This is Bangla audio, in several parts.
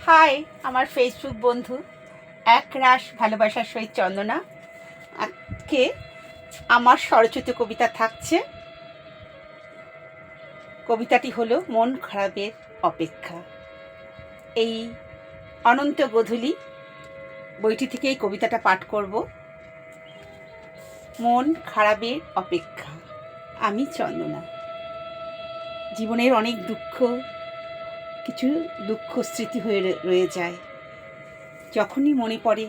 হাই আমার ফেসবুক বন্ধু একরাশ ভালোবাসার সহিত চন্দনা। আজকে আমার স্বরচিত কবিতা থাকছে। কবিতাটি হলো মন খারাপের অপেক্ষা। এই অনন্ত গোধূলি বইটি থেকে এই কবিতাটা পাঠ করব। মন খারাপের অপেক্ষা। আমি চন্দনা। জীবনের অনেক কিছু দুঃখ স্মৃতি হয়ে রয়ে যায়। যখনই মনে পড়ে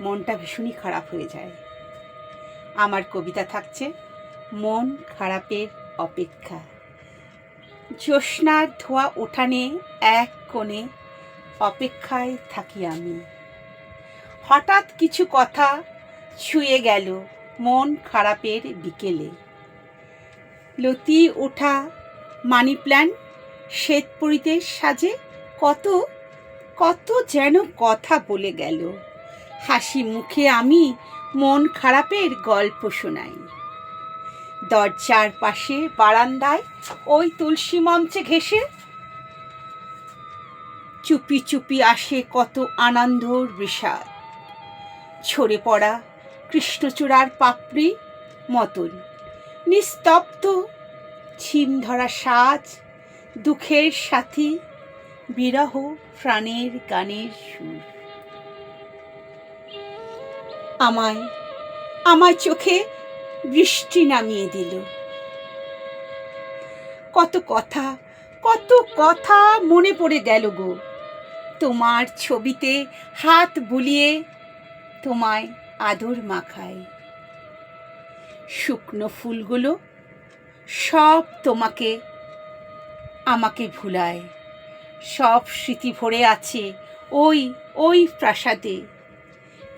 মনটা ভীষণই খারাপ হয়ে যায়। আমার কবিতা থাকছে মন খারাপের অপেক্ষা। জ্যোৎস্নার ধোয়া উঠানে এক কোণে অপেক্ষায় থাকি আমি। হঠাৎ কিছু কথা ছুঁয়ে গেল মন খারাপের বিকেলে। লতি ওঠা মানি প্ল্যান্ট শ্বেত পরিতের সাজে কত কত যেন কথা বলে গেল। হাসি মুখে আমি মন খারাপের গল্প শোনাই। দরজার পাশে বারান্দায় ওই তুলসী মঞ্চে ঘেঁষে চুপি চুপি আসে কত আনন্দর বিষাদ। ঝরে পড়া কৃষ্ণচূড়ার পাপড়ি মতন নিস্তব্ধ ছিম ধরা সাজ, দুঃখের সাথী বিরহ প্রাণের গানের সুর। আমায় চোখে বৃষ্টি নামিয়ে দিল। কত কথা মনে পড়ে গেল গো। তোমার ছবিতে হাত বুলিয়ে তোমায় আদর মাখায়। শুকনো ফুলগুলো সব আমাকে ভুলায়। সব স্মৃতি ভরে আছে ওই প্রাসাদে।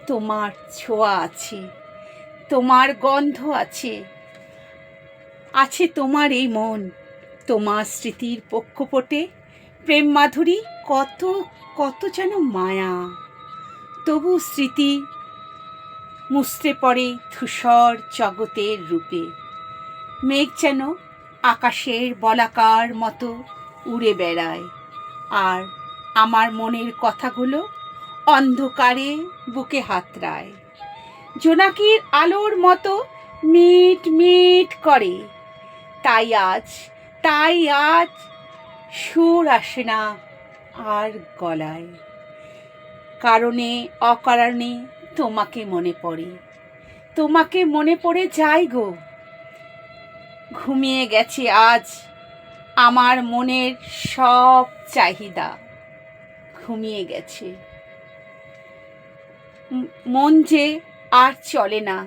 তোমার ছোঁয়া আছে, তোমার গন্ধ আছে তোমার এই মন। তোমার স্মৃতির পক্ষপটে প্রেম মাধুরী কত যেন মায়া। তবু স্মৃতি মুছড়ে পড়ে ধূসর জগতের রূপে। মেঘ যেন আকাশের বলাকার মতো উড়ে বেড়ায়। আর আমার মনের কথাগুলো অন্ধকারে বুকে হাতড়ায়। জোনাকির আলোর মতো মিট মিট করে। তাই আজ সুর আসে না আর গলায়। কারণে অকারণে তোমাকে মনে পড়ে যায় গো। ঘুমিয়ে গেছে আজ আমার মনের সব চাহিদা। ঘুমিয়ে গেছে মন যে আর চলে না,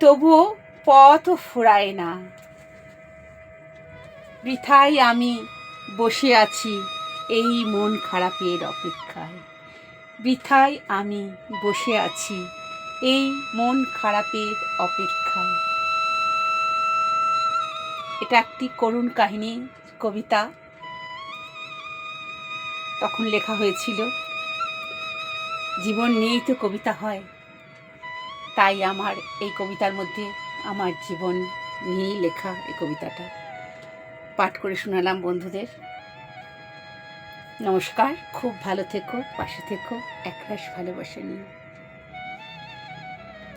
তবুও পথও ফুরায় না। বৃথায় আমি বসে আছি এই মন খারাপের অপেক্ষায়। বৃথায় আমি বসে আছি এই মন খারাপের অপেক্ষায়। এটা একটি করুণ কাহিনী কবিতা, তখন লেখা হয়েছিল। জীবন নিয়েই তো কবিতা হয়, তাই আমার এই কবিতার মধ্যে আমার জীবন নিয়েই লেখা এই কবিতাটা পাঠ করে শোনালাম বন্ধুদের। নমস্কার, খুব ভালো থেকো, পাশে থেকো, একরাশ ভালোবাসা নিয়ে।